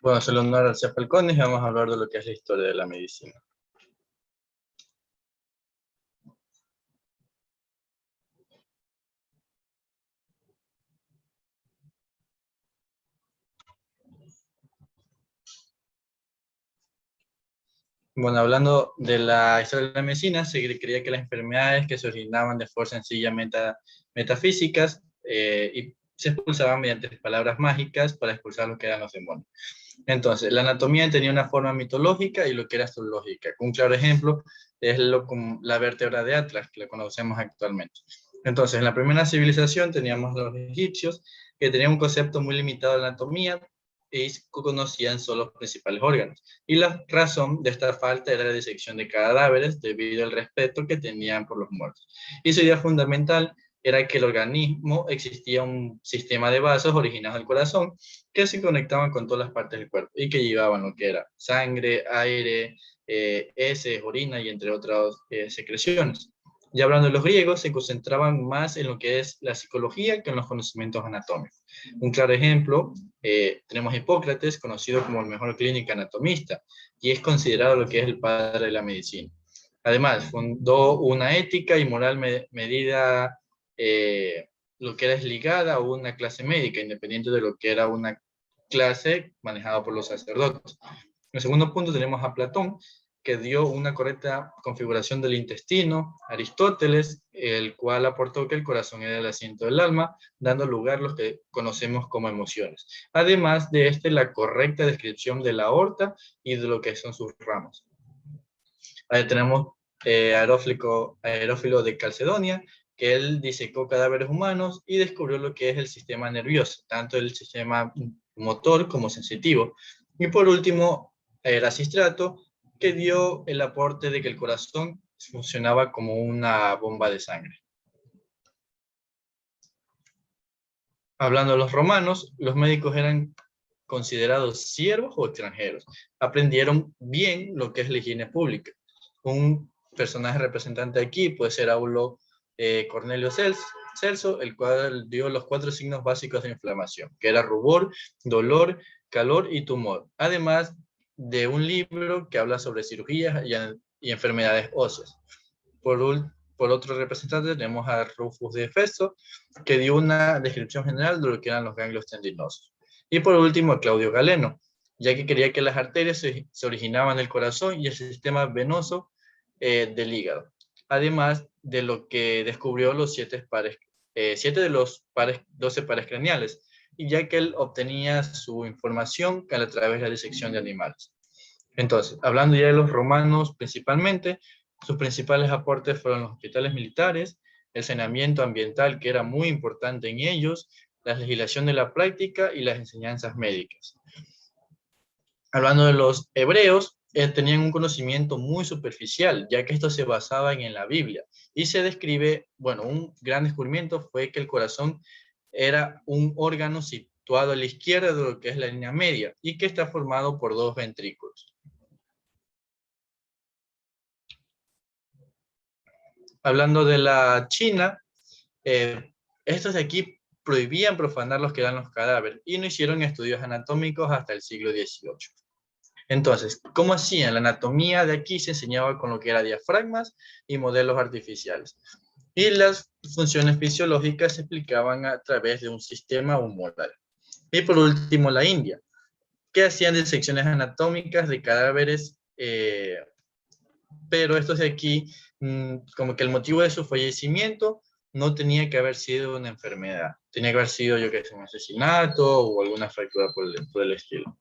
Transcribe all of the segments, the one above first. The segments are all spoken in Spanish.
Bueno, soy Leonardo García Falcones y vamos a hablar de lo que es la historia de la medicina. Bueno, hablando de la historia de la medicina, se creía que las enfermedades que se originaban de formas sencillamente metafísicas y se expulsaban mediante palabras mágicas para expulsar lo que eran los demonios. Entonces, la anatomía tenía una forma mitológica y lo que era astrológica. Un claro ejemplo es la vértebra de Atlas, que la conocemos actualmente. Entonces, en la primera civilización teníamos los egipcios, que tenían un concepto muy limitado de la anatomía y conocían solo los principales órganos. Y la razón de esta falta era la disección de cadáveres debido al respeto que tenían por los muertos. Y su idea fundamental era que el organismo existía un sistema de vasos originados del corazón que se conectaban con todas las partes del cuerpo y que llevaban lo que era sangre, aire, heces, orina y entre otras secreciones. Y hablando de los griegos, se concentraban más en lo que es la psicología que en los conocimientos anatómicos. Un claro ejemplo, tenemos Hipócrates, conocido como el mejor clínico anatomista, y es considerado lo que es el padre de la medicina. Además, fundó una ética y moral medida lo que era ligada a una clase médica, independiente de lo que era una clase manejada por los sacerdotes. En el segundo punto tenemos a Platón, que dio una correcta configuración del intestino, Aristóteles, el cual aportó que el corazón era el asiento del alma, dando lugar a lo que conocemos como emociones. Además de la correcta descripción de la aorta y de lo que son sus ramas. Ahí tenemos Aerófilo de Calcedonia, que él disecó cadáveres humanos y descubrió lo que es el sistema nervioso, tanto el sistema motor como sensitivo. Y por último, Erasistrato, que dio el aporte de que el corazón funcionaba como una bomba de sangre. Hablando de los romanos, los médicos eran considerados siervos o extranjeros. Aprendieron bien lo que es la higiene pública. Un personaje representante aquí puede ser Aulo Cornelio Celso, el cual dio los 4 signos básicos de inflamación, que era rubor, dolor, calor y tumor. Además de un libro que habla sobre cirugías y enfermedades óseas. Por otro representante tenemos a Rufus de Festo, que dio una descripción general de lo que eran los ganglios tendinosos. Y por último, Claudio Galeno, ya que creía que las arterias se originaban del corazón y el sistema venoso del hígado. Además de lo que descubrió los 7 de los 12 pares craneales, y ya que él obtenía su información a través de la disección de animales. Entonces, hablando ya de los romanos principalmente, sus principales aportes fueron los hospitales militares, el saneamiento ambiental, que era muy importante en ellos, la legislación de la práctica y las enseñanzas médicas. Hablando de los hebreos, tenían un conocimiento muy superficial, ya que estos se basaban en la Biblia. Y se describe, bueno, un gran descubrimiento fue que el corazón era un órgano situado a la izquierda de lo que es la línea media y que está formado por 2 ventrículos. Hablando de la China, estos de aquí prohibían profanar los que eran los cadáveres y no hicieron estudios anatómicos hasta el siglo XVIII. Entonces, ¿cómo hacían? La anatomía de aquí se enseñaba con lo que era diafragmas y modelos artificiales. Y las funciones fisiológicas se explicaban a través de un sistema humoral. Y por último, la India, que hacían disecciones anatómicas de cadáveres, pero estos de aquí, como que el motivo de su fallecimiento no tenía que haber sido una enfermedad. Tenía que haber sido, yo que sé, un asesinato o alguna fractura por el estilo.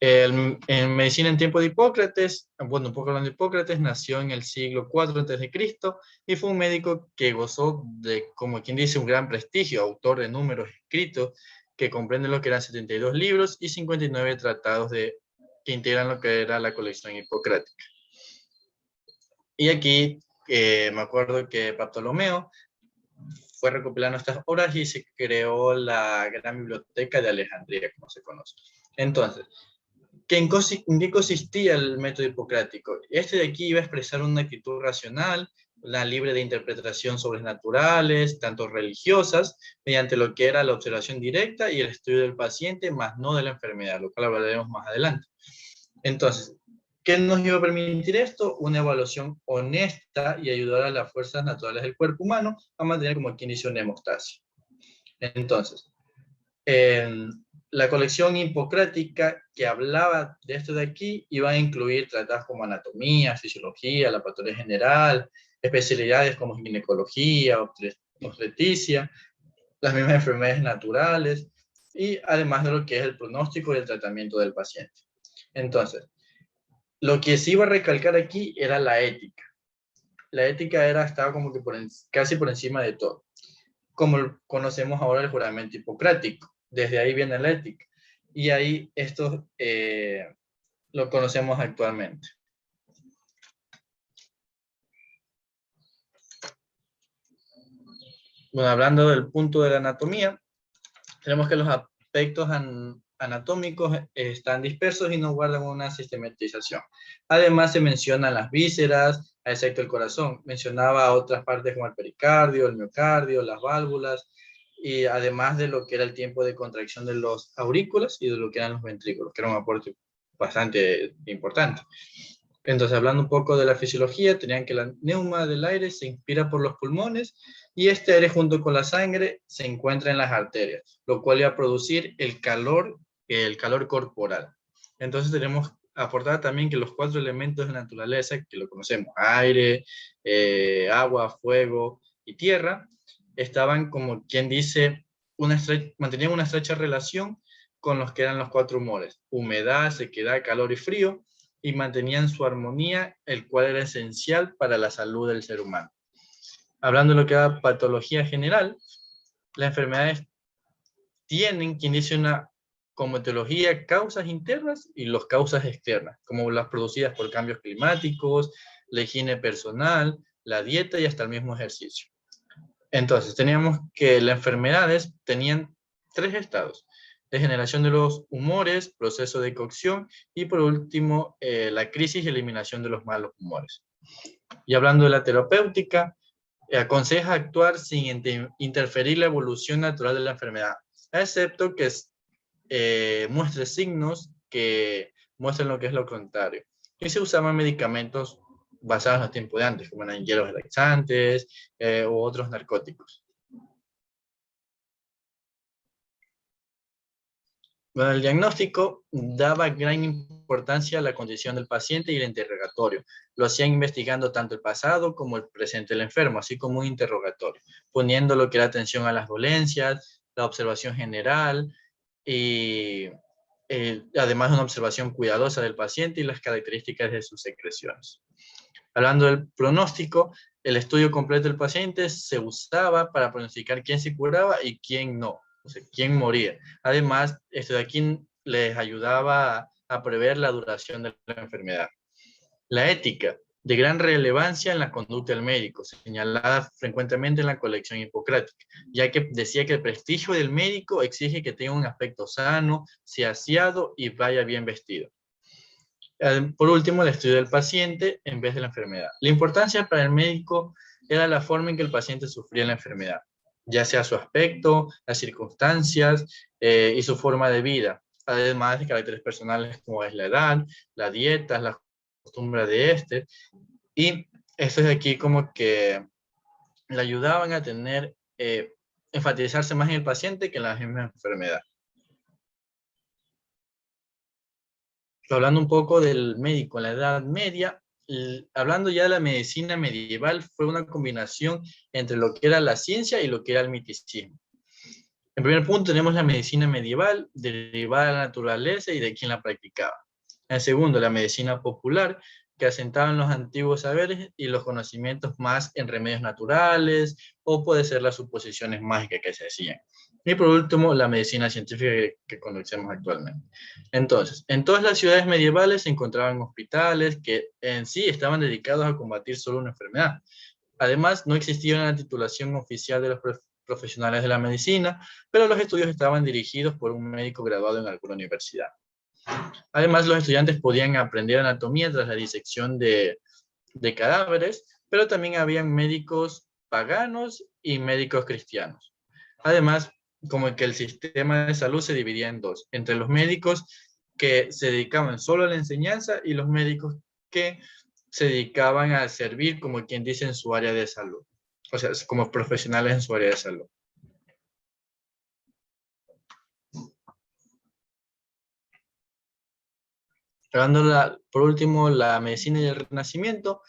En medicina en tiempo de Hipócrates, bueno, un poco hablando de Hipócrates, nació en el siglo IV a.C. y fue un médico que gozó de, como quien dice, un gran prestigio, autor de números escritos que comprenden lo que eran 72 libros y 59 tratados que integran lo que era la colección hipocrática. Y aquí me acuerdo que Ptolomeo fue recopilando estas obras y se creó la gran biblioteca de Alejandría, como se conoce. Entonces, ¿en qué consistía el método hipocrático? Este de aquí iba a expresar una actitud racional la libre de interpretación sobrenaturales, tanto religiosas, mediante lo que era la observación directa y el estudio del paciente, más no de la enfermedad, lo cual hablaremos más adelante. Entonces, ¿qué nos iba a permitir esto? Una evaluación honesta y ayudar a las fuerzas naturales del cuerpo humano a mantener, como quien dice, una hemostasia. Entonces, la colección hipocrática que hablaba de esto de aquí iba a incluir tratados como anatomía, fisiología, la patología general, especialidades como ginecología, obstetricia, las mismas enfermedades naturales y además de lo que es el pronóstico y el tratamiento del paciente. Entonces, lo que sí iba a recalcar aquí era la ética. La ética estaba como que casi por encima de todo, como conocemos ahora el juramento hipocrático. Desde ahí viene la ética. Y ahí esto lo conocemos actualmente. Bueno, hablando del punto de la anatomía, tenemos que los aspectos anatómicos están dispersos y no guardan una sistematización. Además, se mencionan las vísceras, excepto el corazón. Mencionaba otras partes como el pericardio, el miocardio, las válvulas, y además de lo que era el tiempo de contracción de los aurículas y de lo que eran los ventrículos, que era un aporte bastante importante. Entonces, hablando un poco de la fisiología, tenían que la neuma del aire se inspira por los pulmones y este aire junto con la sangre se encuentra en las arterias, lo cual iba a producir el calor corporal. Entonces, tenemos aportar también que los 4 elementos de la naturaleza, que lo conocemos, aire, agua, fuego y tierra, estaban como quien dice, mantenían una estrecha relación con los que eran los 4 humores, humedad, sequedad, calor y frío, y mantenían su armonía, el cual era esencial para la salud del ser humano. Hablando de lo que era patología general, las enfermedades tienen, quien dice como etiología, causas internas y las causas externas, como las producidas por cambios climáticos, la higiene personal, la dieta y hasta el mismo ejercicio. Entonces, teníamos que las enfermedades tenían 3 estados: degeneración de los humores, proceso de cocción y por último la crisis y eliminación de los malos humores. Y hablando de la terapéutica, aconseja actuar sin interferir la evolución natural de la enfermedad, excepto que muestre signos que muestren lo que es lo contrario. Y se usaban medicamentos basados en los tiempos de antes, como eran hierbas laxantes u otros narcóticos. Bueno, el diagnóstico daba gran importancia a la condición del paciente y el interrogatorio. Lo hacían investigando tanto el pasado como el presente del enfermo, así como un interrogatorio, poniendo lo que era atención a las dolencias, la observación general y además una observación cuidadosa del paciente y las características de sus secreciones. Hablando del pronóstico, el estudio completo del paciente se usaba para pronosticar quién se curaba y quién no, o sea, quién moría. Además, esto de aquí les ayudaba a prever la duración de la enfermedad. La ética, de gran relevancia en la conducta del médico, señalada frecuentemente en la colección hipocrática, ya que decía que el prestigio del médico exige que tenga un aspecto sano, sea aseado y vaya bien vestido. Por último, el estudio del paciente en vez de la enfermedad. La importancia para el médico era la forma en que el paciente sufría la enfermedad, ya sea su aspecto, las circunstancias y su forma de vida, además de caracteres personales como es la edad, la dieta, las costumbres de este. Y esto es aquí como que le ayudaban a tener, enfatizarse más en el paciente que en la misma enfermedad. Hablando un poco del médico en la Edad Media, hablando ya de la medicina medieval, fue una combinación entre lo que era la ciencia y lo que era el misticismo. En primer punto tenemos la medicina medieval, derivada de la naturaleza y de quien la practicaba. En segundo, la medicina popular, que asentaba en los antiguos saberes y los conocimientos más en remedios naturales, o puede ser las suposiciones mágicas que se hacían. Y por último, la medicina científica que conocemos actualmente. Entonces, en todas las ciudades medievales se encontraban hospitales que en sí estaban dedicados a combatir solo una enfermedad. Además, no existía una titulación oficial de los profesionales de la medicina, pero los estudios estaban dirigidos por un médico graduado en alguna universidad. Además, los estudiantes podían aprender anatomía tras la disección de cadáveres, pero también habían médicos paganos y médicos cristianos. Además, como que el sistema de salud se dividía en dos, entre los médicos que se dedicaban solo a la enseñanza y los médicos que se dedicaban a servir, como quien dice, en su área de salud. O sea, como profesionales en su área de salud. Hablando por último, la medicina y el Renacimiento.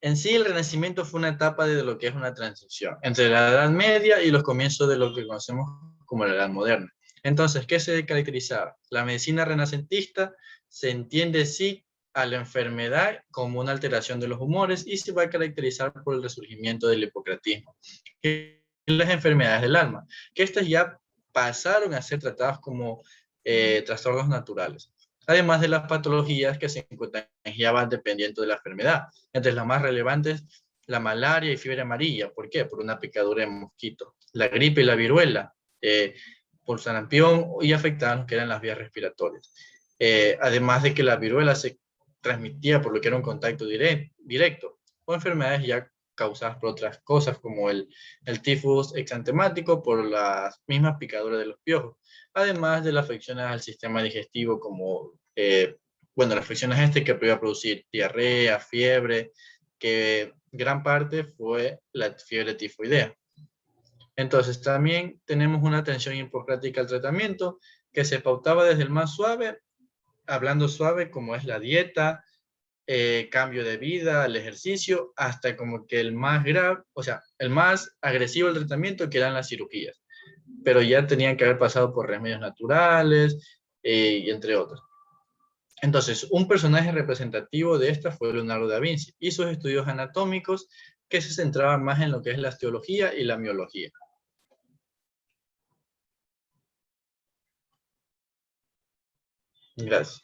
En sí, el Renacimiento fue una etapa de lo que es una transición entre la Edad Media y los comienzos de lo que conocemos como la Edad Moderna. Entonces, ¿qué se caracterizaba? La medicina renacentista se entiende sí a la enfermedad como una alteración de los humores y se va a caracterizar por el resurgimiento del hipocratismo, que son las enfermedades del alma, que estas ya pasaron a ser tratadas como trastornos naturales, además de las patologías que se contagiaban dependiendo de la enfermedad. Entre las más relevantes, la malaria y fiebre amarilla. ¿Por qué? Por una picadura de mosquito. La gripe y la viruela, por sarampión, y afectaban lo que eran las vías respiratorias. Además de que la viruela se transmitía por lo que era un contacto directo, o enfermedades ya causadas por otras cosas, como el tifus exantemático, por las mismas picaduras de los piojos, además de las afecciones al sistema digestivo, como, las afecciones que podía producir diarrea, fiebre, que gran parte fue la fiebre tifoidea. Entonces, también tenemos una atención hipocrática al tratamiento, que se pautaba desde el más suave, hablando suave, como es la dieta, cambio de vida, el ejercicio, hasta como que el más grave, o sea, el más agresivo del tratamiento, que eran las cirugías. Pero ya tenían que haber pasado por remedios naturales, y entre otros. Entonces, un personaje representativo de esta fue Leonardo da Vinci y sus estudios anatómicos, que se centraban más en lo que es la osteología y la miología. Gracias.